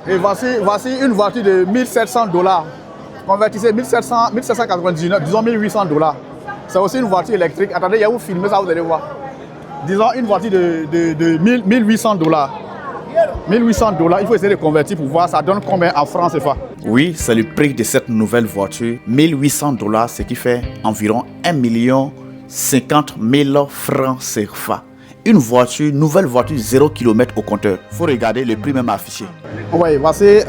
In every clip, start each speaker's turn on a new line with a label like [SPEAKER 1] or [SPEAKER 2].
[SPEAKER 1] Et voici une voiture de 1700 $. Convertissez 1799, disons 1800 $. C'est aussi une voiture électrique. Attendez, il y a où filmer ça, vous allez voir. Disons une voiture de 1800 $. 1800 $, il faut essayer de convertir pour voir ça donne combien en francs CFA. Oui, c'est le prix de cette nouvelle voiture. 1800 $, ce qui fait environ 1 050 000 francs CFA. Une nouvelle voiture 0 km au compteur. Il faut regarder le prix même affiché. Oui, voici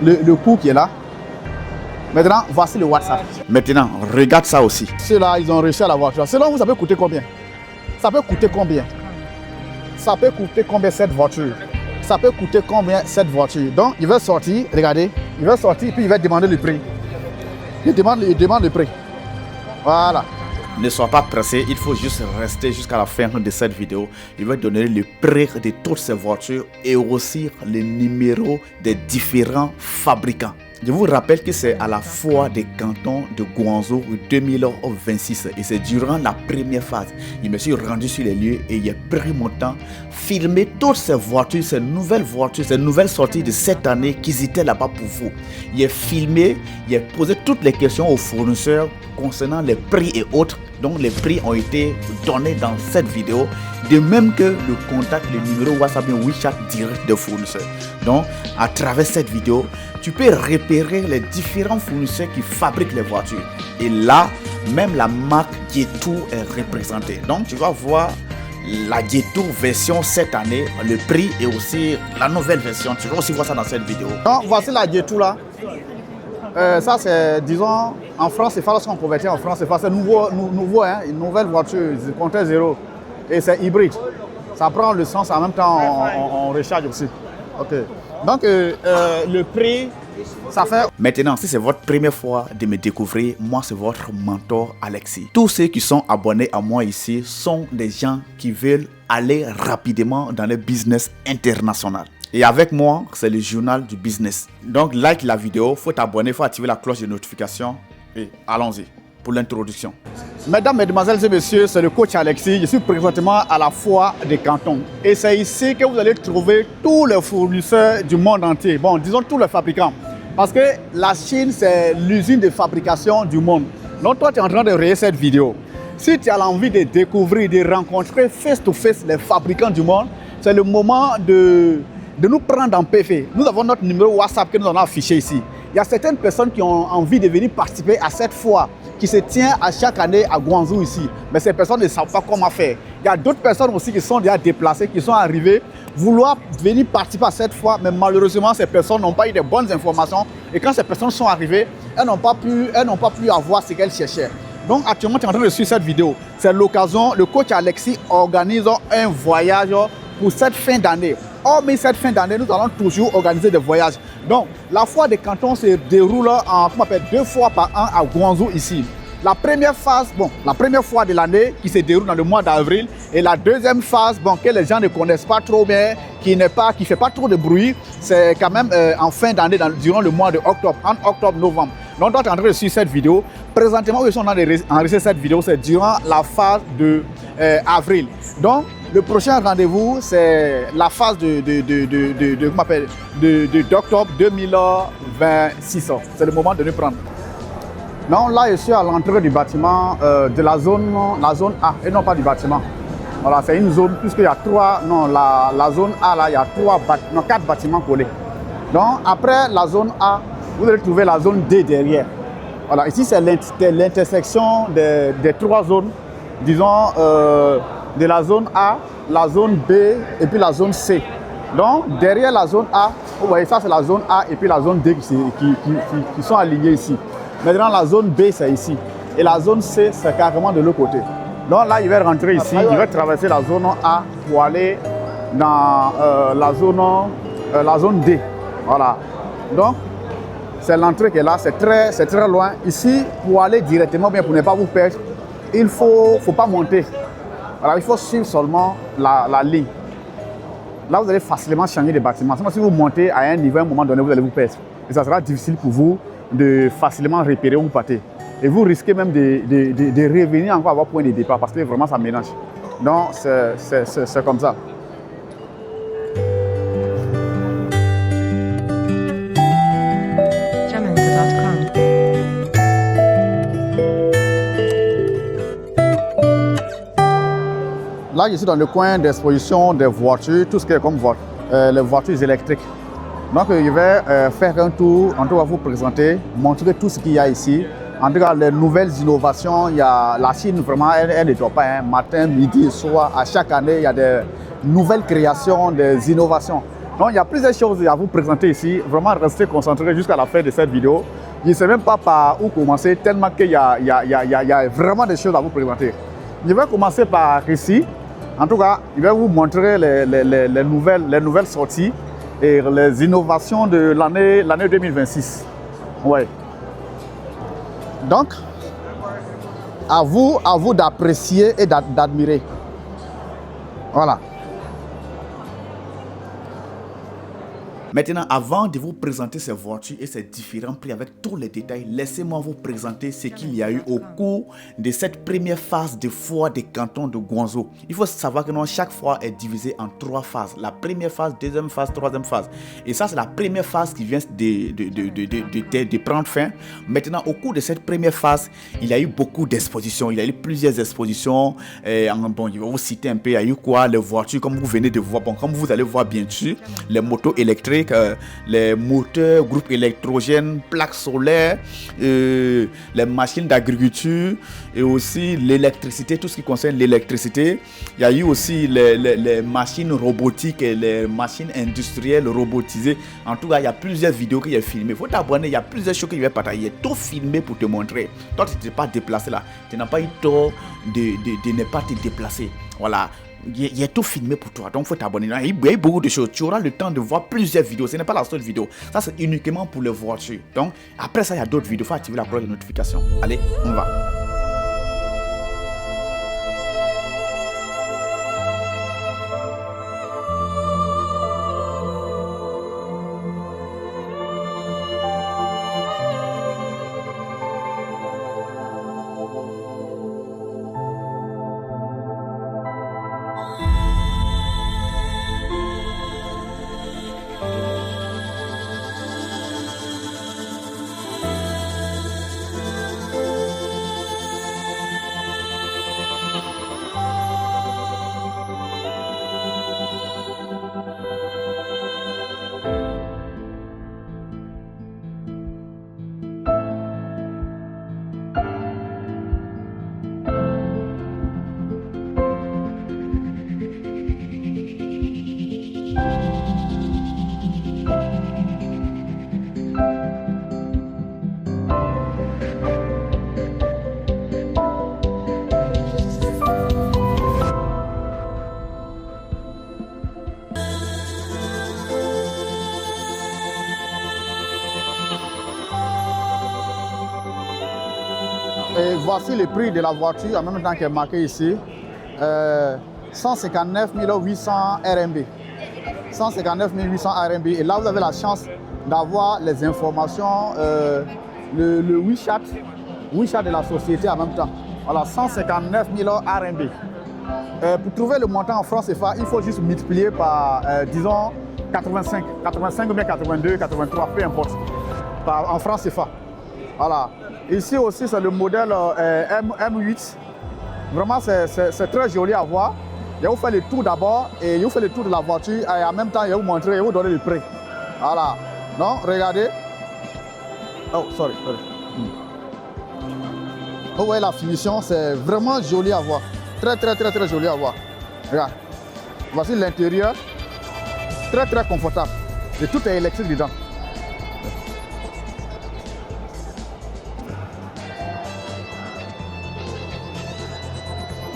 [SPEAKER 1] le coût qui est là. Maintenant, voici le WhatsApp. Maintenant, regarde ça aussi. Ceux-là, ils ont réussi à la voiture. Selon vous, ça peut coûter combien? Ça peut coûter combien? Ça peut coûter combien cette voiture? Ça peut coûter combien cette voiture? Donc, il va sortir, regardez. Il va sortir, puis il va demander le prix. Il demande le prix. Voilà. Ne sois pas pressé, il faut juste rester jusqu'à la fin de cette vidéo. Il va donner le prix de toutes ces voitures et aussi les numéros des différents fabricants. Je vous rappelle que c'est à la foire des cantons de Guangzhou 2026 et c'est durant la première phase. Je me suis rendu sur les lieux et j'ai pris mon temps, filmer toutes ces voitures, ces nouvelles sorties de cette année qui étaient là-bas pour vous. J'ai filmé, j'ai posé toutes les questions aux fournisseurs concernant les prix et autres. Donc les prix ont été donnés dans cette vidéo, de même que le contact, le numéro WhatsApp et WeChat direct des fournisseurs. Donc à travers cette vidéo, tu peux repérer les différents fournisseurs qui fabriquent les voitures. Et là, même la marque Getou est représentée. Donc tu vas voir la Getou version cette année, le prix et aussi la nouvelle version. Tu vas aussi voir ça dans cette vidéo. Donc voici la Getou là. Ça c'est, disons, en France, c'est lorsqu'on convertit en France, c'est nouveau, hein, une nouvelle voiture, compteur zéro. Et c'est hybride. Ça prend le sens, en même temps on recharge aussi. Ok. Donc le prix, ça fait... Maintenant, si c'est votre première fois de me découvrir, moi c'est votre mentor Alexis. Tous ceux qui sont abonnés à moi ici sont des gens qui veulent aller rapidement dans le business international. Et avec moi, c'est le journal du business. Donc, like la vidéo, il faut t'abonner, il faut activer la cloche de notification. Et allons-y pour l'introduction. Mesdames, Mesdemoiselles et Messieurs, c'est le coach Alexis. Je suis présentement à la foire des cantons. Et c'est ici que vous allez trouver tous les fournisseurs du monde entier. Bon, disons tous les fabricants. Parce que la Chine, c'est l'usine de fabrication du monde. Donc, toi, tu es en train de regarder cette vidéo. Si tu as l'envie de découvrir, de rencontrer face-to-face les fabricants du monde, c'est le moment de nous prendre en PV. Nous avons notre numéro WhatsApp que nous avons affiché ici. Il y a certaines personnes qui ont envie de venir participer à cette foire qui se tient à chaque année à Guangzhou ici. Mais ces personnes ne savent pas comment faire. Il y a d'autres personnes aussi qui sont déjà déplacées, qui sont arrivées, vouloir venir participer à cette foire, mais malheureusement ces personnes n'ont pas eu de bonnes informations. Et quand ces personnes sont arrivées, elles n'ont pas pu avoir ce qu'elles cherchaient. Donc actuellement, tu es en train de suivre cette vidéo. C'est l'occasion, le coach Alexis organise un voyage pour cette fin d'année. Hormis cette fin d'année, nous allons toujours organiser des voyages. Donc, la foire des cantons se déroule en 2 fois par an à Guangzhou ici. La première phase, la première fois de l'année qui se déroule dans le mois d'avril et la deuxième phase, que les gens ne connaissent pas trop bien, qui ne fait pas trop de bruit, c'est quand même en fin d'année, durant le mois de octobre, entre octobre-novembre. Donc, toi, tu es en train de suivre cette vidéo. Présentement, où ils sont en train d'enregistrer cette vidéo, c'est durant la phase de avril. Donc, le prochain rendez-vous, c'est la phase d'octobre 2026. C'est le moment de nous prendre. Donc là, je suis à l'entrée du bâtiment de la zone A, et non pas du bâtiment. Voilà, c'est une zone, puisqu'il y a 3, non, la zone A, là, il y a 4 bâtiments collés. Donc, après la zone A, vous allez trouver la zone D derrière. Voilà, ici, c'est l'intersection des 3 zones, disons, de la zone A, la zone B et puis la zone C. Donc, derrière la zone A, vous voyez, ça, c'est la zone A et puis la zone D qui sont alignées ici. Maintenant, la zone B, c'est ici. Et la zone C, c'est carrément de l'autre côté. Donc là, il va rentrer ici, il va traverser la zone A pour aller dans la zone D. Voilà. Donc, c'est l'entrée qui est là, c'est très loin. Ici, pour aller directement, bien pour ne pas vous perdre, il ne faut pas monter. Voilà, il faut suivre seulement la ligne. Là, vous allez facilement changer de bâtiment. Sinon, si vous montez à un niveau, à un moment donné, vous allez vous perdre. Et ça sera difficile pour vous de facilement repérer où vous partez. Et vous risquez même de revenir encore à votre point de départ parce que vraiment ça mélange. Donc c'est comme ça. Là, je suis dans le coin d'exposition des voitures, tout ce qui est comme les voitures électriques. Donc, je vais faire un tour, en tout cas vous présenter, montrer tout ce qu'il y a ici. En tout cas, les nouvelles innovations, il y a la Chine, vraiment, elle ne dort pas. Hein. Matin, midi, soir, à chaque année, il y a des nouvelles créations, des innovations. Donc, il y a plusieurs choses à vous présenter ici. Vraiment, restez concentrés jusqu'à la fin de cette vidéo. Je ne sais même pas par où commencer, tellement qu'il y a vraiment des choses à vous présenter. Je vais commencer par ici. En tout cas, je vais vous montrer les nouvelles sorties et les innovations de l'année 2026. Ouais. Donc, à vous d'apprécier et d'admirer. Voilà. Maintenant, avant de vous présenter ces voitures et ces différents prix avec tous les détails, laissez-moi vous présenter ce qu'il y a eu au cours de cette première phase de foire des cantons de Guangzhou. Il faut savoir que chaque foire est divisée en 3 phases. La première phase, deuxième phase, troisième phase. Et ça, c'est la première phase qui vient de prendre fin. Maintenant, au cours de cette première phase, il y a eu beaucoup d'expositions. Il y a eu plusieurs expositions. Bon, je vais vous citer un peu. Il y a eu quoi? Les voitures, comme vous venez de voir. Bon, comme vous allez voir bien sûr, les motos électriques, les moteurs, groupes électrogènes, plaques solaires, les machines d'agriculture et aussi l'électricité, tout ce qui concerne l'électricité. Il y a eu aussi les machines robotiques et les machines industrielles robotisées. En tout cas, il y a plusieurs vidéos que j'ai filmées. Il faut t'abonner, il y a plusieurs choses que je vais partager. Tout filmé pour te montrer. Toi, tu ne t'es pas déplacé là. Tu n'as pas eu tort de ne pas te déplacer. Voilà. Il y a tout filmé pour toi, donc il faut t'abonner. Il y a beaucoup de choses. Tu auras le temps de voir plusieurs vidéos. Ce n'est pas la seule vidéo. Ça, c'est uniquement pour les voitures. Donc, après ça, il y a d'autres vidéos. Il faut activer la cloche de notification. Allez, on va. Et voici le prix de la voiture en même temps qui est marqué ici. 159 800 RMB. 159 800 RMB. Et là, vous avez la chance d'avoir les informations, le WeChat de la société en même temps. Voilà, 159 000 RMB. Pour trouver le montant en francs CFA, il faut juste multiplier par, disons, 85 ou bien 82, 83, peu importe, en francs CFA. Voilà. Ici aussi, c'est le modèle M8. Vraiment, c'est très joli à voir. Je vais vous faire le tour d'abord et je vous fais le tour de la voiture et en même temps, je vais vous montrer et vous donner le prix. Voilà. Donc, regardez. Oh, sorry. Vous voyez la finition, c'est vraiment joli à voir. Très joli à voir. Regarde. Voici l'intérieur. Très confortable. Et tout est électrique dedans.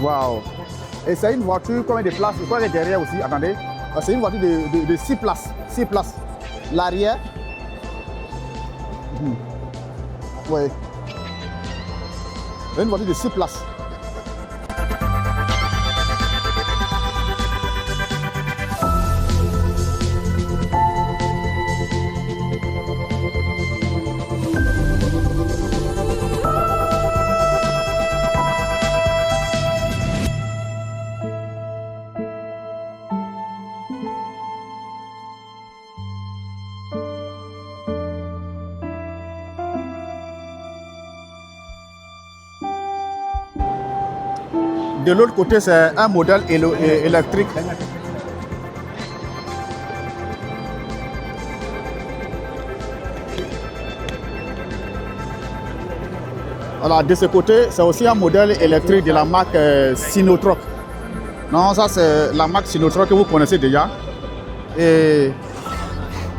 [SPEAKER 1] Waouh! Et c'est une voiture, combien de places? Je crois que derrière aussi, attendez. C'est une voiture de 6 places. 6 places. L'arrière. Oui. Une voiture de 6 places. De l'autre côté, c'est un modèle électrique. Voilà, de ce côté, c'est aussi un modèle électrique de la marque Sinotruk. Non, ça c'est la marque Sinotruk que vous connaissez déjà. Et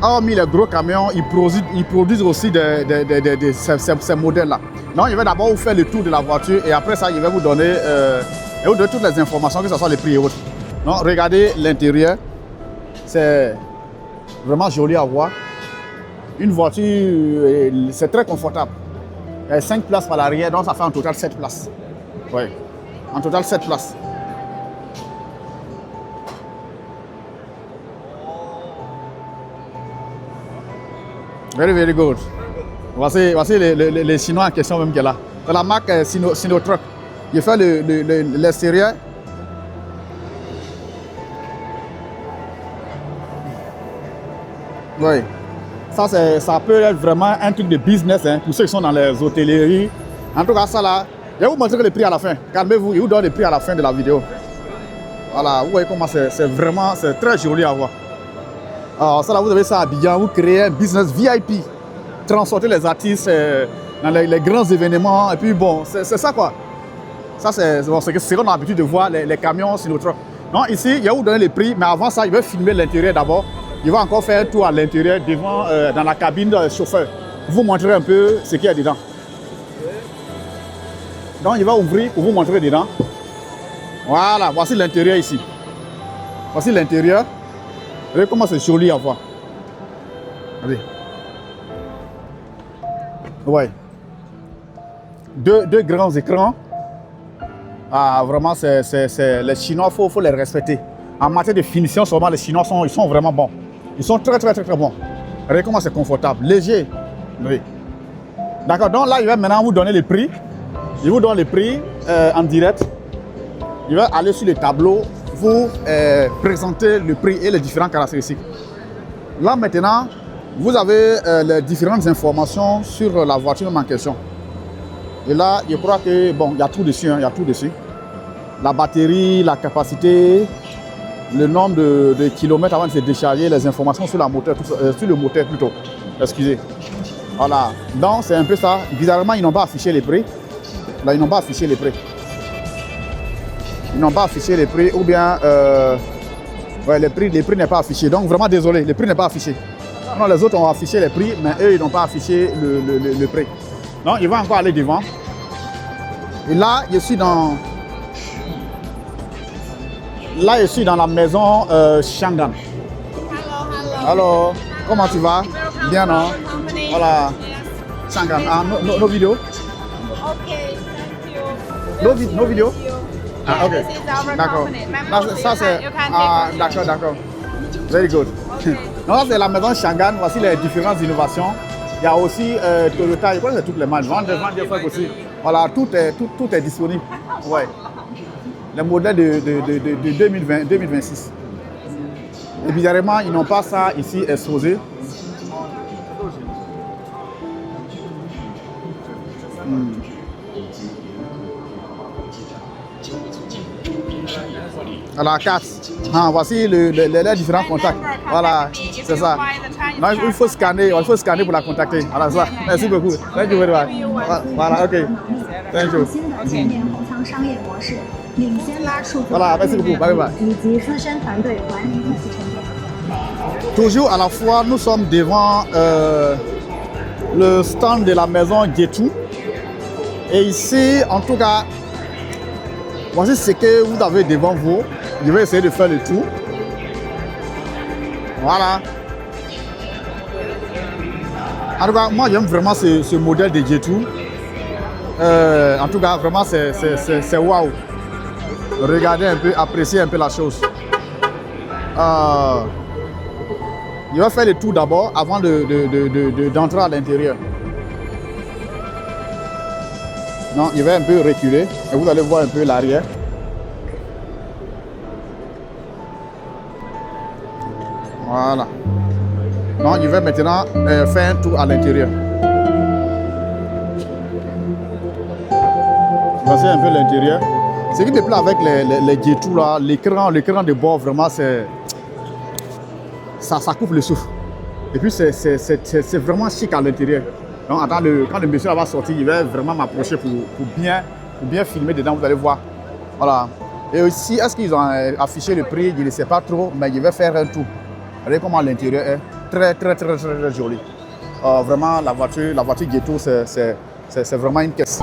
[SPEAKER 1] hormis les gros camions, ils produisent aussi ces modèles-là. Non, il va d'abord vous faire le tour de la voiture et après ça, il va vous donner, toutes les informations, que ce soit les prix et autres. Non, regardez l'intérieur, c'est vraiment joli à voir. Une voiture, c'est très confortable. Il y a 5 places par l'arrière, donc ça fait en total 7 places. Oui, en total 7 places. Very, very good. Voici les Chinois en question même qui est là. C'est la marque Sinotruk. Il fait l'extérieur. Oui. Ça peut être vraiment un truc de business hein, pour ceux qui sont dans les hôtelleries. En tout cas, ça là, je vais vous montrer les prix à la fin. Calmez-vous, je vous donne les prix à la fin de la vidéo. Voilà, vous voyez comment c'est très joli à voir. Alors ça là, vous avez ça à Abidjan, vous créez un business VIP. Transporter les artistes dans les grands événements. Et puis bon, c'est ça quoi. Ça c'est ce qu'on a l'habitude de voir, les camions Sinotruk. Non, ici, il va vous donner les prix, mais avant ça, il va filmer l'intérieur d'abord. Il va encore faire un tour à l'intérieur, devant, dans la cabine de chauffeur. Vous montrer un peu ce qu'il y a dedans. Donc, il va ouvrir pour vous montrer dedans. Voilà, voici l'intérieur ici. Voici l'intérieur. Regardez comment c'est joli à voir. Regardez. Ouais. Deux grands écrans. Ah, vraiment, les Chinois, il faut les respecter. En matière de finition, seulement les Chinois ils sont vraiment bons. Ils sont très bons. Regardez comment c'est confortable, léger. Oui. D'accord, donc là, il va maintenant vous donner les prix. Il vous donne les prix en direct. Il va aller sur le tableau, vous présenter le prix et les différentes caractéristiques. Là, maintenant, vous avez les différentes informations sur la voiture en question. Et là, je crois que, bon, il y a tout dessus, hein, il y a tout dessus. La batterie, la capacité, le nombre de kilomètres avant de se décharger, les informations sur, sur le moteur plutôt. Excusez. Voilà. Donc, c'est un peu ça. Bizarrement, ils n'ont pas affiché les prix. Là, ils n'ont pas affiché les prix. Ils n'ont pas affiché les prix ou bien ouais, les prix n'est pas affiché. Donc, vraiment désolé, les prix n'est pas affiché. Non, les autres ont affiché les prix, mais eux, ils n'ont pas affiché le prix. Donc, il va encore aller devant. Et là, je suis dans... Là, je suis dans la maison Shangan. Hello. Comment tu vas? Bien, non? Voilà. Shangan. Ah, no vidéo?
[SPEAKER 2] Okay, thank you.
[SPEAKER 1] No vidéo? Ah, ok.
[SPEAKER 2] This is our
[SPEAKER 1] D'accord.
[SPEAKER 2] component.
[SPEAKER 1] Ça, c'est...
[SPEAKER 2] You can
[SPEAKER 1] Ah,
[SPEAKER 2] take one.
[SPEAKER 1] d'accord. Very good.
[SPEAKER 2] Okay.
[SPEAKER 1] Donc, ça, c'est la maison Shangan. Voici les différentes innovations. Il y a aussi Toyota, je crois que c'est toutes les marques. Vendre des trucs aussi. Voilà, tout est disponible. Ouais. Les modèles de 2020, 2026. Et bizarrement, ils n'ont pas ça ici exposé. À la carte. Ah, voici les différents contacts. Voilà, c'est ça. Non, il faut scanner pour la contacter. Voilà, ça. Merci beaucoup. Thank you very much. Voilà, ok. Thank you. Voilà, merci beaucoup. Bye bye. Toujours à la fois, nous sommes devant le stand de la maison Getu. Et ici, en tout cas, voici ce que vous avez devant vous. Je vais essayer de faire le tour. Voilà. En tout cas, moi j'aime vraiment ce modèle de Getu. En tout cas, vraiment c'est waouh. Regardez un peu, appréciez un peu la chose. Je vais faire le tour d'abord avant d'entrer à l'intérieur. Non, il va un peu reculer et vous allez voir un peu l'arrière. Voilà. Non, il va maintenant faire un tour à l'intérieur. Voici un peu l'intérieur. Ce qui me plaît avec les Ghetto là, l'écran de bord, vraiment, ça coupe le souffle. Et puis c'est vraiment chic à l'intérieur. Donc quand le monsieur va sortir, il va vraiment m'approcher pour bien filmer dedans, vous allez voir. Voilà. Et aussi, est-ce qu'ils ont affiché le prix? Je ne sais pas trop, mais je vais faire un tour. Regardez comment l'intérieur est très joli. Vraiment, la voiture Ghetto, c'est vraiment une caisse.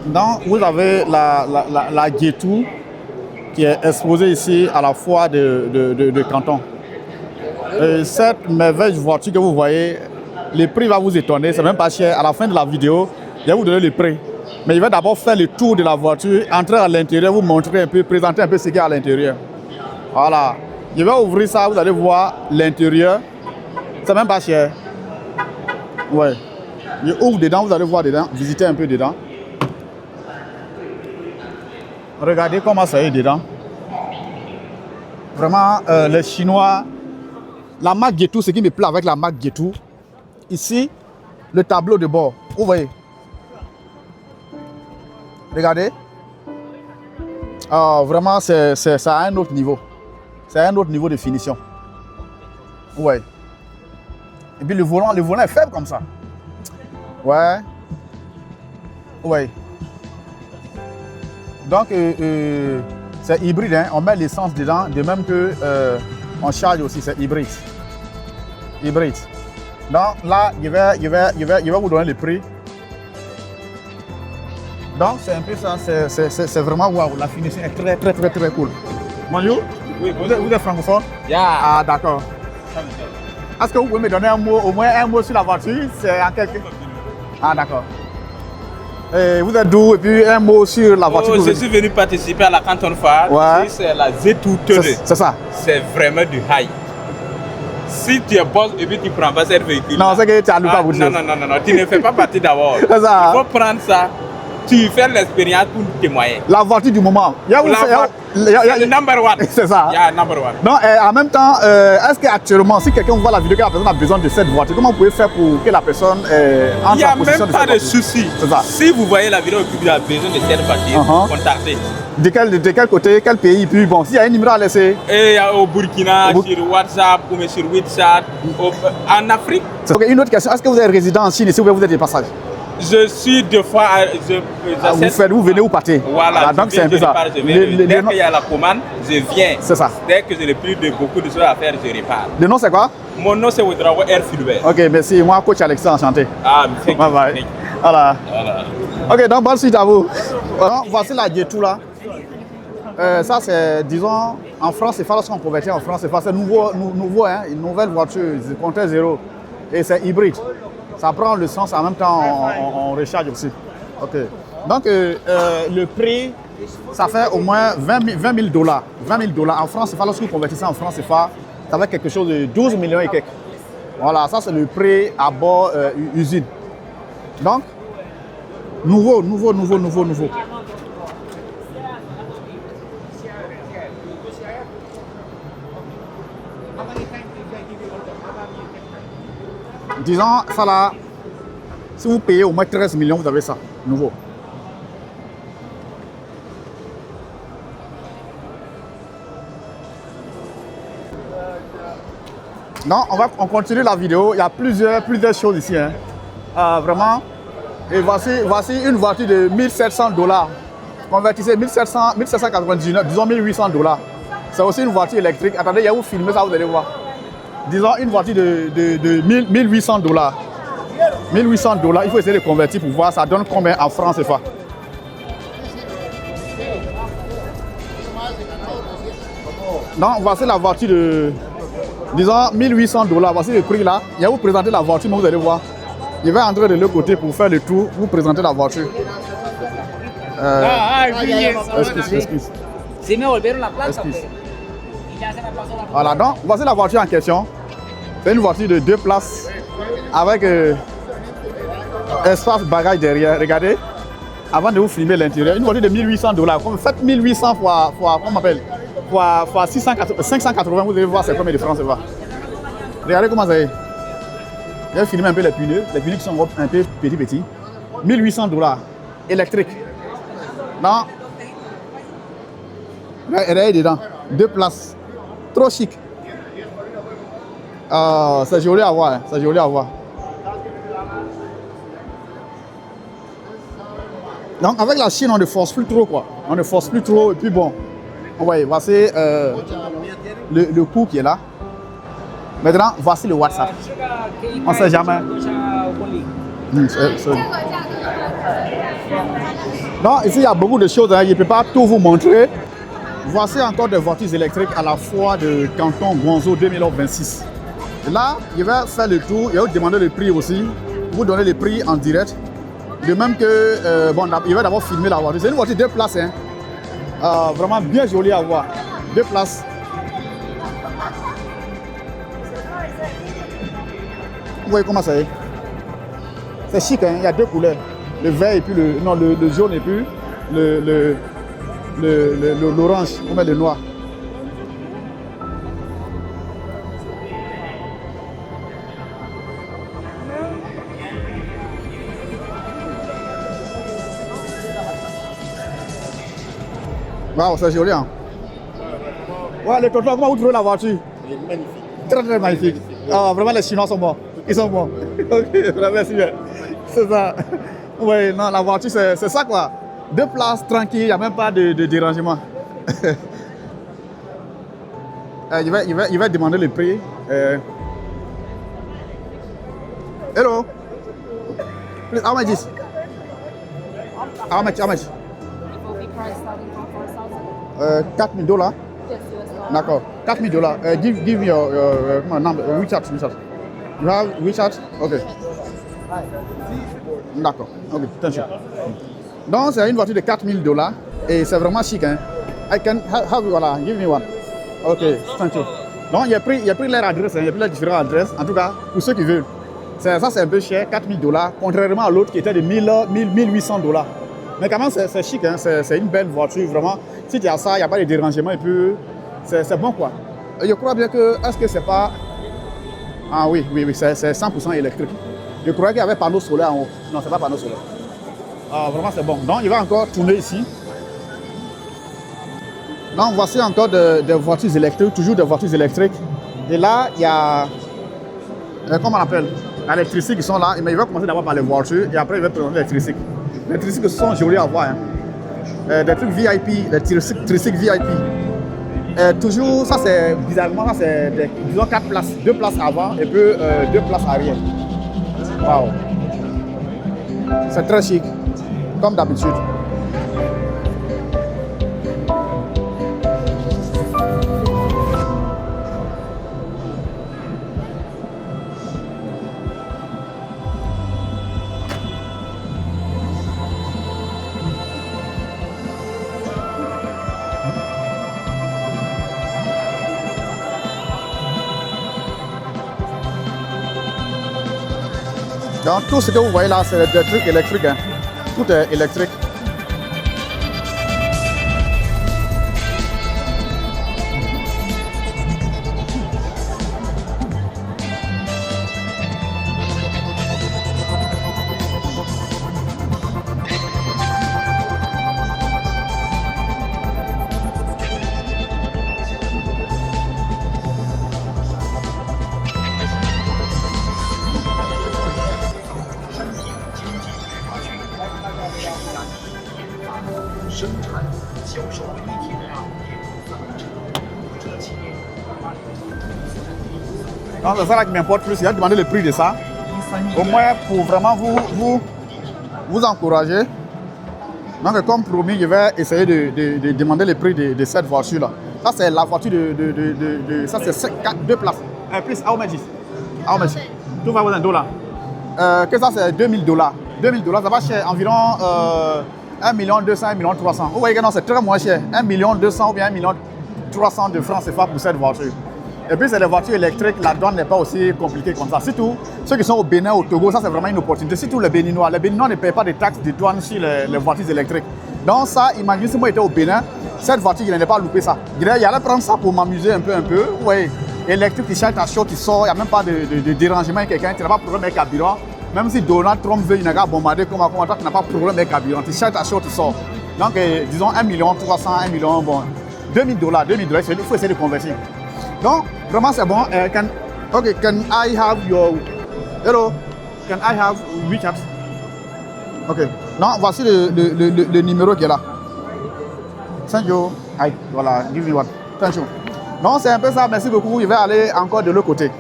[SPEAKER 1] Donc, vous avez la Ghetto qui est exposée ici à la foire de Canton. Et cette merveilleuse voiture que vous voyez, le prix va vous étonner, c'est même pas cher. À la fin de la vidéo, je vais vous donner le prix. Mais il va d'abord faire le tour de la voiture, entrer à l'intérieur, vous montrer un peu, présenter un peu ce qu'il y a à l'intérieur. Voilà. Je vais ouvrir ça, vous allez voir l'intérieur. C'est même pas cher. Ouais. Je ouvre dedans, vous allez voir dedans, visiter un peu dedans. Regardez comment ça est dedans. Vraiment, les Chinois, la marque Ghetto, ce qui me plaît avec la marque Ghetto, ici, le tableau de bord, vous voyez. Regardez. Vraiment, c'est à un autre niveau. C'est à un autre niveau de finition. Ouais. Et puis le volant est faible comme ça. Ouais. Ouais. Donc, c'est hybride, hein. On met l'essence dedans, de même que on charge aussi, c'est hybride. Hybride. Donc là, je vais vous donner le prix. Donc, c'est un peu ça, c'est vraiment waouh. La finition est très cool. Bonjour.
[SPEAKER 3] Oui,
[SPEAKER 1] Vous êtes francophone?
[SPEAKER 3] Yeah.
[SPEAKER 1] Ah, d'accord. Est-ce que vous pouvez me donner un mot, au moins un mot sur la voiture? C'est en quelque... Ah, d'accord. Et vous êtes d'où? Et puis un mot sur la voiture.
[SPEAKER 3] Je suis venu participer à la Canton Fair.
[SPEAKER 1] Ouais.
[SPEAKER 3] C'est la Z2
[SPEAKER 1] C'est ça.
[SPEAKER 3] C'est vraiment du high. Si tu es boss et puis tu ne prends pas cette véhicule.
[SPEAKER 1] Non, c'est que tu as lu pas beaucoup de choses.
[SPEAKER 3] Non, tu ne fais pas partie d'abord.
[SPEAKER 1] C'est ça.
[SPEAKER 3] Il faut prendre ça. Tu fais l'expérience pour témoigner.
[SPEAKER 1] La voiture du moment.
[SPEAKER 3] Le number one.
[SPEAKER 1] C'est ça.
[SPEAKER 3] Yeah, number one.
[SPEAKER 1] Non, en même temps, est-ce qu'actuellement, si quelqu'un voit la vidéo que la personne a besoin de cette voiture, comment vous pouvez faire pour que la personne entre
[SPEAKER 3] Il n'y a
[SPEAKER 1] en possession
[SPEAKER 3] même
[SPEAKER 1] de
[SPEAKER 3] pas
[SPEAKER 1] cette
[SPEAKER 3] de
[SPEAKER 1] voiture?
[SPEAKER 3] souci.
[SPEAKER 1] C'est ça.
[SPEAKER 3] Si vous voyez la vidéo et que vous avez besoin de cette voiture, contactez.
[SPEAKER 1] De quel côté, quel pays? Puis bon, s'il y a un numéro à laisser.
[SPEAKER 3] Et au Burkina, sur WhatsApp ou sur WhatsApp, en Afrique.
[SPEAKER 1] Okay, une autre question, est-ce que vous êtes résident en Chine ici ou vous êtes des passages?
[SPEAKER 3] Je suis deux fois.
[SPEAKER 1] Vous venez ou partez?
[SPEAKER 3] Voilà,
[SPEAKER 1] donc c'est un peu ça.
[SPEAKER 3] Dès qu'il y a la commande, je viens.
[SPEAKER 1] C'est ça.
[SPEAKER 3] Dès que je n'ai plus de beaucoup de choses à faire, je répare.
[SPEAKER 1] Le nom c'est quoi?
[SPEAKER 3] Mon nom c'est Ouedraogo Air Fulbert.
[SPEAKER 1] Ok, merci. Moi, coach Alexandre, enchanté.
[SPEAKER 3] Ah, thank you.
[SPEAKER 1] Bye bye. Voilà. Ok, donc bonne suite à vous. Voici la Ghetto là. Ça c'est, disons, en France, c'est pas lorsqu'on convertit en France, c'est nouveau, hein, une nouvelle voiture, compteur zéro. Et c'est hybride. Ça prend le sens, en même temps on recharge aussi. Ok. Donc le prix, ça fait au moins 20 000 $. 20 000 $. En France, c'est pas lorsque vous convertissez en France, c'est pas, ça fait quelque chose de 12 millions et quelques. Voilà, ça c'est le prix à bord usine. Donc, nouveau. Disons, ça là, si vous payez au moins 13 millions, vous avez ça, nouveau. Non, on continue la vidéo. Il y a plusieurs choses ici. Hein. Vraiment. Et voici une voiture de 1 700 $. Convertissez 1799, disons 1 800 $. C'est aussi une voiture électrique. Attendez, il y a où filmer ça, vous allez voir. Disons une voiture de 1 800 $. 1 800 $, il faut essayer de convertir pour voir ça donne combien en francs CFA. Donc voici la voiture de, disons 1 800 $. Voici le prix là. Il y a vous présenter la voiture, mais vous allez voir. Je vais entrer de l'autre côté pour faire le tour, vous présenter la voiture. Excuse.
[SPEAKER 4] Si me volvieron la plata,
[SPEAKER 1] Excuse.
[SPEAKER 4] y ya se me pasó la plata.
[SPEAKER 1] Voilà, donc voici la voiture en question. C'est une voiture de 2 places avec espace bagage derrière. Regardez. avant de vous filmer l'intérieur, une voiture de 1800 $. Comme faites 1800 fois comment on appelle, fois 580, vous allez voir c'est combien de francs ça va. Regardez comment ça est. Je vais filmer un peu les pneus qui sont un peu petits. 1800 $, électrique. Non. Regardez dedans, 2 places. Trop chic. C'est joli à voir, c'est joli à voir. Donc avec la Chine, on ne force plus trop quoi. On ne force plus trop et puis bon, voici le coût qui est là. Maintenant, voici le WhatsApp. On ne sait jamais. Non, ici il y a beaucoup de choses, hein. Je ne peux pas tout vous montrer. Voici encore des voitures électriques à la fois de Canton Guangzhou 2026. Là, je vais faire le tour, je vais vous demander le prix aussi, vous donner le prix en direct. De même que, bon, je vais d'abord filmer la voiture. C'est une voiture 2 places, hein. Vraiment bien jolie à voir. 2 places. Vous voyez comment ça est? C'est chic, hein. Il y a 2 couleurs. Le vert et puis le jaune et puis l'orange, on met le noir. Waouh, c'est joli, hein? Ouais, le tonton, comment vous trouvez la voiture?
[SPEAKER 5] Elle est magnifique.
[SPEAKER 1] Très très magnifique. Ah, vraiment, les Chinois sont bons. Ils sont bons. Ok, merci bien. C'est ça. Oui, non, la voiture, c'est ça quoi. 2 places, tranquille, il n'y a même pas de dérangement. Il va demander le prix. Hello. Please, how much is? How much?
[SPEAKER 2] It will be priced starting from $4,000.
[SPEAKER 1] 4 000 $.
[SPEAKER 2] Yes, US dollar.
[SPEAKER 1] D'accord. 4 000 $. Give me your number, WeChat. You have WeChat? Okay. D'accord. Ok, attention. Donc, c'est une voiture de 4 000 $ et c'est vraiment chic. Hein? I can have, voilà, give me one. Ok, thank you. Donc, il a pris leur adresse, hein? Il a pris les différentes adresses. En tout cas, pour ceux qui veulent. Ça, c'est un peu cher, 4 000 $, contrairement à l'autre qui était de 1800 $. Mais quand même, c'est chic, hein? C'est une belle voiture, vraiment. Si tu as ça, il n'y a pas de dérangement et puis c'est bon quoi. Et je crois bien que, est-ce que c'est pas... Ah oui, c'est 100% électrique. Je croyais qu'il y avait panneau solaire en haut. Non, c'est pas panneau solaire. Ah, vraiment, c'est bon. Donc, il va encore tourner ici. Donc, voici encore des voitures électriques, toujours des voitures électriques. Et là, il y a... comment on appelle? Les qui sont là. Mais il va commencer d'abord par les voitures et après, il va présenter les tricycles. Les tricycles sont jolis à voir. Hein. Des trucs VIP, des tricycles VIP. Toujours, ça c'est bizarrement, ça c'est disons 4 places, 2 places avant et puis 2 places arrière. Waouh! C'est très chic, comme d'habitude. Donc tout ce que vous voyez là, c'est des trucs électriques. Hein. Tout est électrique. Donc c'est ça là qui m'importe plus, il va demander le prix de ça. Au moins pour vraiment vous encourager. Donc comme promis, je vais essayer de demander le prix de cette voiture là. Ça c'est la voiture ça c'est 2 places. Plus, how much is? How much? 2,000 $. Que ça c'est 2000 $. 2000 $, ça va cher, environ 1 200 000, 1 300 000. Vous voyez que non, c'est très moins cher. 1 200 000 ou bien 1 300 000 de francs CFA pour cette voiture. Et puis c'est les voitures électriques, la douane n'est pas aussi compliquée comme ça. Surtout ceux qui sont au Bénin, au Togo, ça c'est vraiment une opportunité. Surtout les Béninois ne payent pas de taxes de douane sur les voitures électriques. Donc ça, imagine si moi j'étais au Bénin, cette voiture, je n'allais pas louper ça. Je dirais, j'allais prendre ça pour m'amuser un peu. Ouais, électrique, tu charges ta chaud, tu sors, il n'y a même pas de dérangement avec quelqu'un, tu n'as pas de problème avec le carburant. Même si Donald Trump veut une bombarder comme toi, tu n'as pas de problème avec le carburant. Tu charges ta chaud, tu sors. Donc disons 1 million 300, 1 million, bon, $2,000, il faut essayer de convertir. Donc, vraiment c'est bon. Can I have your... Hello, can I have WeChat? Ok. Non, voici le numéro qui est là. Thank you. Hi, voilà, give me one. Thank you. Non, c'est un peu ça, merci beaucoup. Je vais aller encore de l'autre côté.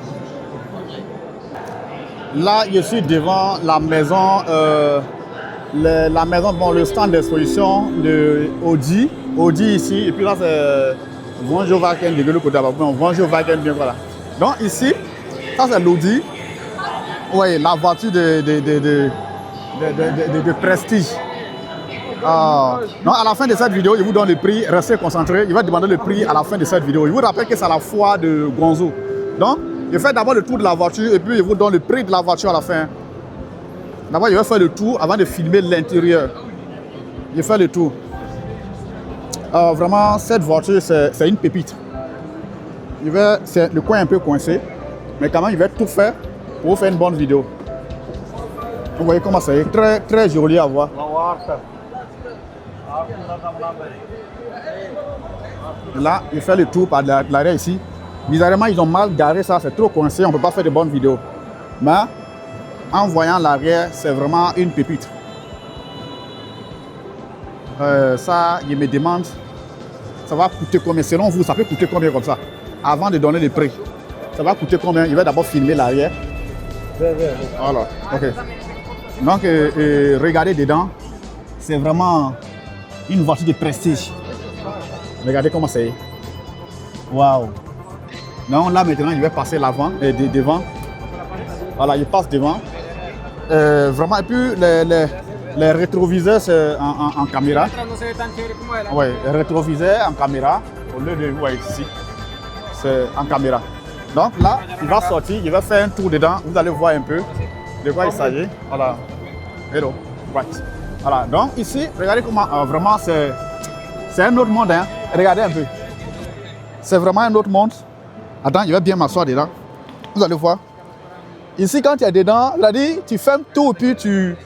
[SPEAKER 1] Là, je suis devant la maison, bon, le stand d'exposition de Audi. Audi ici, et puis là, c'est Bonjour Wagen de l'autre côté. Bonjour Wagen, bien voilà. Donc ici, ça c'est l'Audi. Oui, la voiture de prestige. Donc à la fin de cette vidéo, je vous donne le prix. Restez concentrés. Je vais demander le prix à la fin de cette vidéo. Je vous rappelle que c'est la foire de Guangzhou. Donc, je fais d'abord le tour de la voiture et puis je vous donne le prix de la voiture à la fin. D'abord, je vais faire le tour avant de filmer l'intérieur. Je fais le tour. Vraiment, cette voiture, c'est une pépite. Le coin est un peu coincé, mais quand même, je vais tout faire pour vous faire une bonne vidéo. Vous voyez comment c'est très, très joli à voir. Là, je fais le tour par l'arrière ici. Bizarrement, ils ont mal garé ça, c'est trop coincé, on ne peut pas faire de bonnes vidéos. Mais en voyant l'arrière, c'est vraiment une pépite. Ça, je me demande, ça va coûter combien? Selon vous, ça peut coûter combien comme ça? Avant de donner le prix, ça va coûter combien? Je vais d'abord filmer l'arrière. Voilà, ok. Donc, regardez dedans, c'est vraiment une voiture de prestige. Regardez comment c'est. Waouh! Donc là maintenant, je vais passer l'avant et devant. Voilà, je passe devant. Vraiment, et puis les rétroviseurs c'est en caméra. Oui, les rétroviseurs en caméra. Au lieu de voir ici, c'est en caméra. Donc là, il va sortir, il va faire un tour dedans. Vous allez voir un peu de quoi il s'agit. Voilà. Hello. Right. Voilà. Donc ici, regardez comment vraiment c'est un autre monde. Hein. Regardez un peu. C'est vraiment un autre monde. Attends, je vais bien m'asseoir dedans. Vous allez voir. Ici, quand tu es dedans, tu fermes tout et puis tu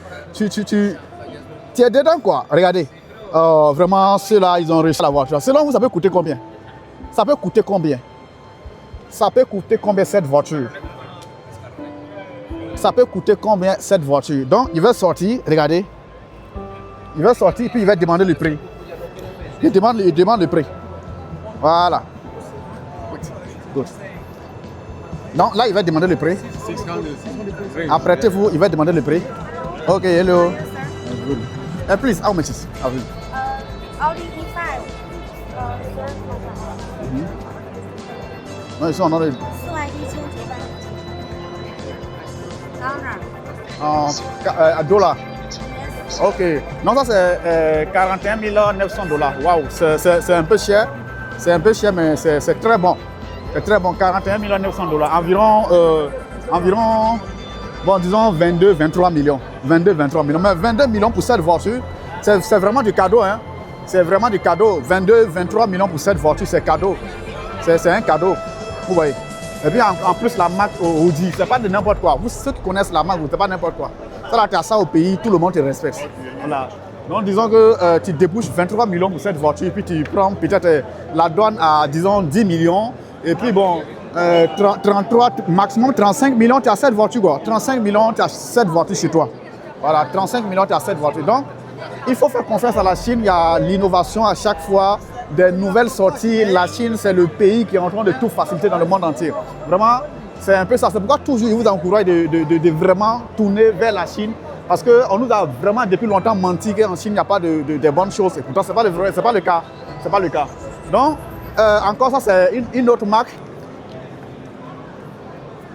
[SPEAKER 1] es dedans quoi. Regardez. Vraiment, ceux-là, ils ont réussi la voiture. Selon vous, ça peut coûter combien? Ça peut coûter combien? Ça peut coûter combien cette voiture? Ça peut coûter combien cette voiture? Donc, il va sortir, regardez. Il va sortir puis il va demander le prix. Il demande le prix. Voilà. Good. Donc là, il va demander le prix. Apprêtez-vous, il va demander le prix. Ok, hello. Good. Please, how much is it?
[SPEAKER 2] Audi E5.
[SPEAKER 1] No, it's not. $1. Ok. Non, ça c'est $41 900. Waouh, c'est un peu cher. C'est un peu cher, mais c'est très bon. C'est très bon, $41 900. Environ, bon, disons 22-23 millions. 22-23 millions. Mais 22 millions pour cette voiture, c'est vraiment du cadeau. Hein. C'est vraiment du cadeau. 22-23 millions pour cette voiture, c'est cadeau. C'est un cadeau. Vous voyez. Et puis en plus, la marque Audi, c'est pas de n'importe quoi. Vous, ceux qui connaissent la marque, c'est pas n'importe quoi. Ça, là, tu as ça au pays, tout le monde te respecte. Voilà. Donc, disons que tu débouches 23 millions pour cette voiture, et puis tu prends peut-être la douane à, disons, 10 millions. Et puis, bon, 33, maximum 35 millions, tu as cette voiture, quoi. 35 millions, tu as cette voiture chez toi. Voilà, 35 millions, tu as cette voiture. Donc, il faut faire confiance à la Chine. Il y a l'innovation à chaque fois, des nouvelles sorties. La Chine, c'est le pays qui est en train de tout faciliter dans le monde entier. Vraiment, c'est un peu ça. C'est pourquoi toujours je vous encourage de vraiment tourner vers la Chine. Parce qu'on nous a vraiment depuis longtemps menti qu'en Chine, il n'y a pas de bonnes choses. Et pourtant, ce n'est pas le vrai, c'est pas le cas. C'est pas le cas. Donc, encore ça, c'est une autre marque.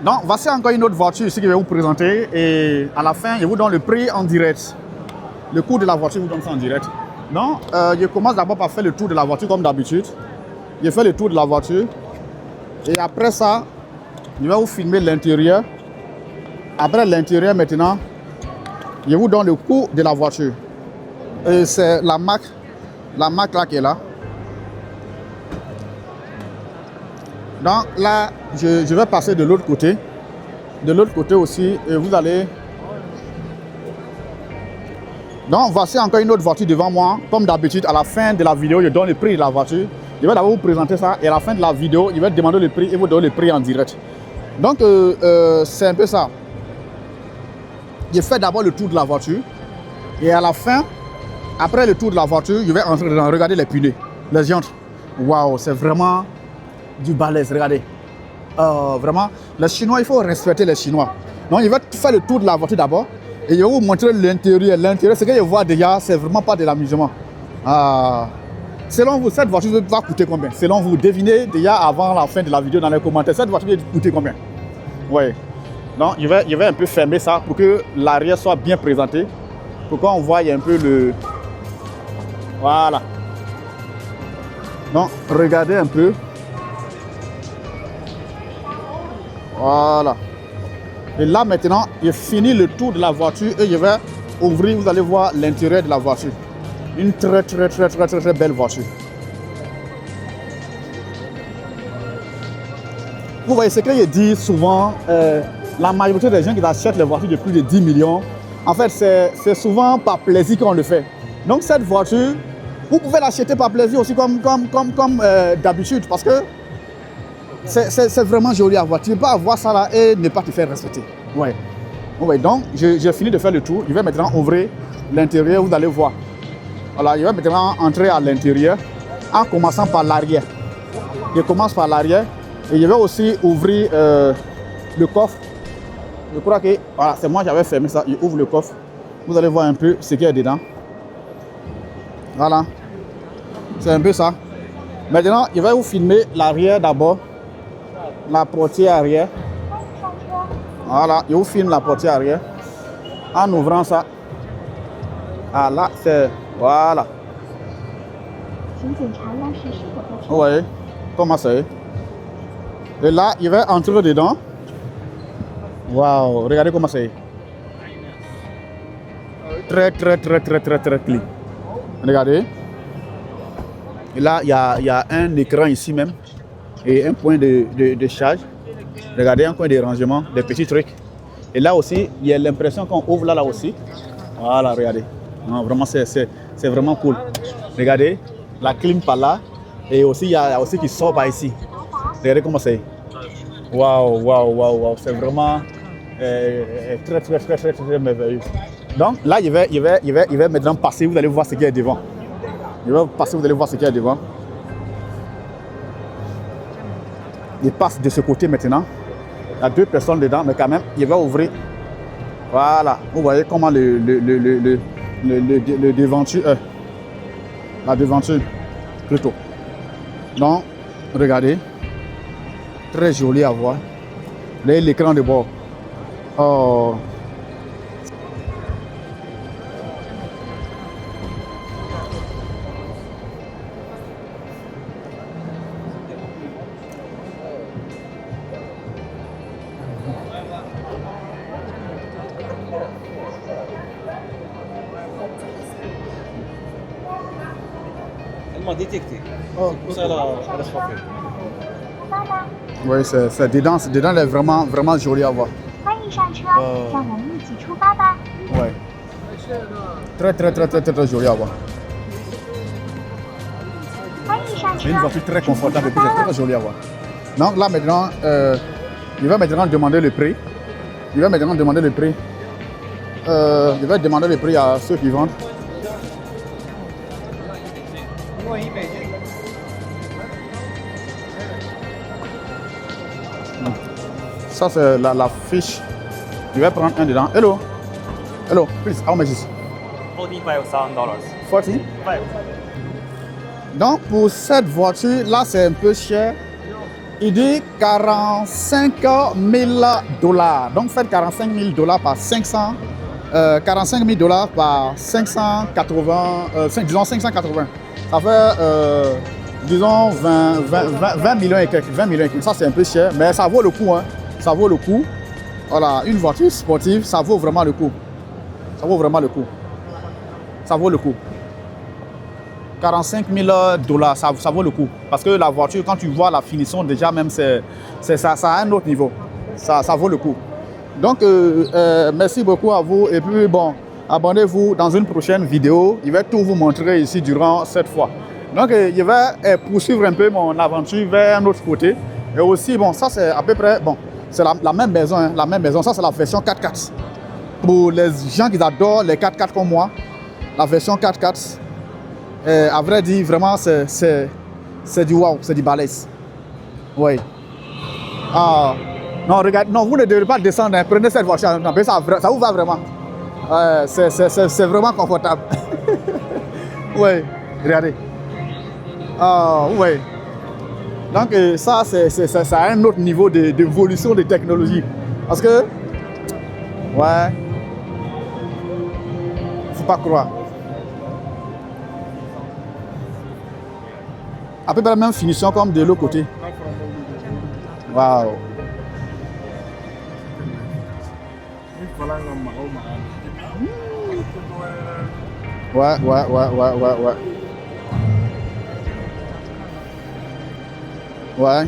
[SPEAKER 1] Donc, voici encore une autre voiture ici que je vais vous présenter. Et à la fin, je vous donne le prix en direct. Le coût de la voiture, je vous donne ça en direct. Donc, je commence d'abord par faire le tour de la voiture comme d'habitude. Je fais le tour de la voiture. Et après ça, je vais vous filmer l'intérieur. Après l'intérieur maintenant, je vous donne le coût de la voiture. Et c'est la marque là qui est là. Donc là, je vais passer de l'autre côté. De l'autre côté aussi, et vous allez... Donc voici encore une autre voiture devant moi. Comme d'habitude, à la fin de la vidéo, je donne le prix de la voiture. Je vais d'abord vous présenter ça et à la fin de la vidéo, je vais demander le prix et vous donner le prix en direct. Donc c'est un peu ça. Je fais d'abord le tour de la voiture et à la fin, après le tour de la voiture, je vais entrer dedans, regarder les pneus, les jantes. Waouh, c'est vraiment du balèze, regardez. Vraiment, les Chinois, il faut respecter les Chinois. Donc je vais faire le tour de la voiture d'abord. Et je vais vous montrer l'intérieur. L'intérieur, ce que je vois déjà, c'est vraiment pas de l'amusement. Selon vous, cette voiture va coûter combien? Selon vous, devinez déjà avant la fin de la vidéo dans les commentaires, cette voiture va coûter combien? Oui. Donc, je vais un peu fermer ça pour que l'arrière soit bien présenté. Pour qu'on voie un peu le... Voilà. Donc, regardez un peu. Voilà. Et là maintenant, j'ai fini le tour de la voiture et je vais ouvrir, vous allez voir l'intérieur de la voiture. Une très belle voiture. Vous voyez ce que je dis souvent, la majorité des gens qui achètent les voitures de plus de 10 millions, en fait c'est souvent par plaisir qu'on le fait. Donc cette voiture, vous pouvez l'acheter par plaisir aussi comme d'habitude parce que c'est vraiment joli à voir. Tu ne peux pas avoir ça là et ne pas te faire respecter. Ouais. Ouais, donc, j'ai fini de faire le tour. Je vais maintenant ouvrir l'intérieur, vous allez voir. Voilà, je vais maintenant entrer à l'intérieur en commençant par l'arrière. Je commence par l'arrière et je vais aussi ouvrir le coffre. Je crois que voilà, c'est moi qui avais fermé ça. Je ouvre le coffre. Vous allez voir un peu ce qu'il y a dedans. Voilà. C'est un peu ça. Maintenant, je vais vous filmer l'arrière d'abord. La portière arrière. Voilà, je vous filme la portière arrière. En ouvrant ça. Ah là, c'est... Voilà. Vous voyez comment c'est. Et là, il va entrer dedans. Waouh, regardez comment c'est. Très clean. Regardez. Et là, il y a un écran ici même. Et un point de charge. Regardez, un coin de rangement, des petits trucs. Et là aussi, il y a l'impression qu'on ouvre là aussi. Voilà, regardez. Non, vraiment, c'est vraiment cool. Regardez, la clim par là. Et aussi, il y a aussi qui sort par ici. Regardez comment c'est. Waouh. C'est vraiment très merveilleux. Donc là, il va maintenant passer. Vous allez voir ce qu'il y a devant. Il va passer, vous allez voir ce qu'il y a devant. Il passe de ce côté maintenant. Il y a deux personnes dedans, mais quand même, il va ouvrir. Voilà. Vous voyez comment le devanture, la devanture, plutôt. Donc, regardez. Très joli à voir. Là, l'écran de bord. Oh.
[SPEAKER 4] Détecté.
[SPEAKER 5] Oh,
[SPEAKER 4] C'est pour ça elle a frappé.
[SPEAKER 1] Oui, c'est dedans, elle est vraiment joli à voir. Ouais. Très joli à voir. C'est une voiture très confortable et puis c'est très joli à voir. Donc là maintenant, il va maintenant demander le prix. Il va demander le prix à ceux qui vendent. Ça c'est la fiche. Je vais prendre un dedans. Hello, please, how much is
[SPEAKER 5] $45,000.
[SPEAKER 1] 40? Donc pour cette voiture là c'est un peu cher. Il dit $45,000. Donc faites $45,000 par 500. $45,000 par 580, disons 580. Ça fait disons 20 millions et quelques. 20 millions et quelques. Ça, c'est un peu cher, mais ça vaut le coup. Hein. Ça vaut le coup. Voilà, une voiture sportive, ça vaut vraiment le coup. Ça vaut vraiment le coup. Ça vaut le coup. 45 000 $, ça vaut le coup. Parce que la voiture, quand tu vois la finition, déjà même, ça a un autre niveau. Ça vaut le coup. Donc, merci beaucoup à vous. Et puis, bon, abonnez-vous dans une prochaine vidéo. Je vais tout vous montrer ici durant cette fois. Donc, je vais poursuivre un peu mon aventure vers un autre côté. Et aussi, bon, ça c'est à peu près, bon, c'est la même maison. Hein, la même maison. Ça, c'est la version 4x4. Pour les gens qui adorent les 4x4 comme moi, la version 4x4, à vrai dire, vraiment, c'est du wow, c'est du balèze. Oui. Ah, non, regarde, non, vous ne devez pas descendre, hein, prenez cette voiture, non, ça vous va vraiment. C'est vraiment confortable. Oui, regardez. Ah, oui. Donc, ça a un autre niveau d'évolution des technologies. Parce que, ouais, faut pas croire. À peu près la même finition comme de l'autre côté. Waouh. Ouais. Ouais.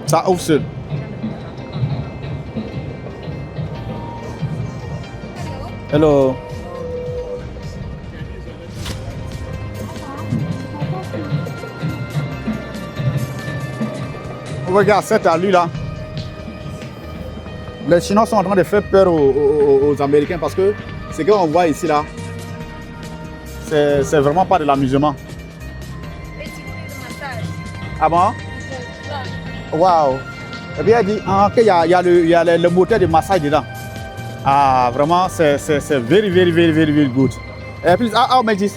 [SPEAKER 1] Ça ouvre seul. Hello. Regarde cette allure là. Les Chinois sont en train de faire peur aux Américains parce que ce qu'on voit ici là, c'est vraiment pas de l'amusement. Ah bon? Waouh! Et bien, il dit qu'il y a le moteur de massage dedans. Ah, vraiment, c'est very good. Et plus, how much is?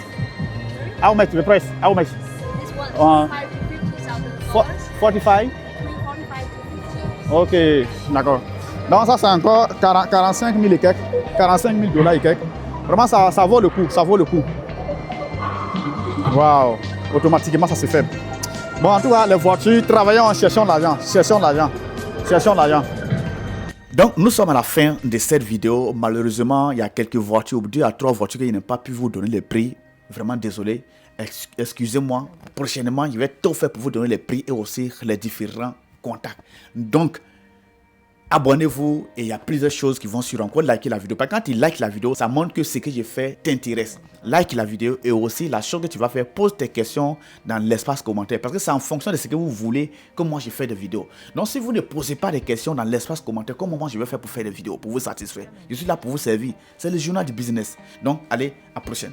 [SPEAKER 1] How much the price? How much?
[SPEAKER 2] This one, 45 to 50,000 $.
[SPEAKER 1] 45?
[SPEAKER 2] 45 to 50.
[SPEAKER 1] Ok, d'accord. Donc ça c'est encore 45 000 et quelques, 45 000 $ et quelques. Vraiment ça vaut le coup, ça vaut le coup. Waouh, automatiquement ça se fait. Bon en tout cas les voitures, travaillons en cherchant l'argent, cherchons l'argent. Donc nous sommes à la fin de cette vidéo. Malheureusement il y a quelques voitures, 2 à 3 voitures que je n'ai pas pu vous donner les prix. Vraiment désolé, excusez-moi. Prochainement je vais tout faire pour vous donner les prix et aussi les différents contacts. Donc abonnez-vous et il y a plusieurs choses qui vont sur encore liker la vidéo. Parce que quand tu likes la vidéo, ça montre que ce que j'ai fait t'intéresse. Like la vidéo et aussi la chose que tu vas faire, pose tes questions dans l'espace commentaire. Parce que c'est en fonction de ce que vous voulez que moi j'ai fait des vidéos. Donc si vous ne posez pas de questions dans l'espace commentaire, comment moi je vais faire pour faire des vidéos, pour vous satisfaire? Je suis là pour vous servir. C'est le journal du business. Donc allez, à la prochaine.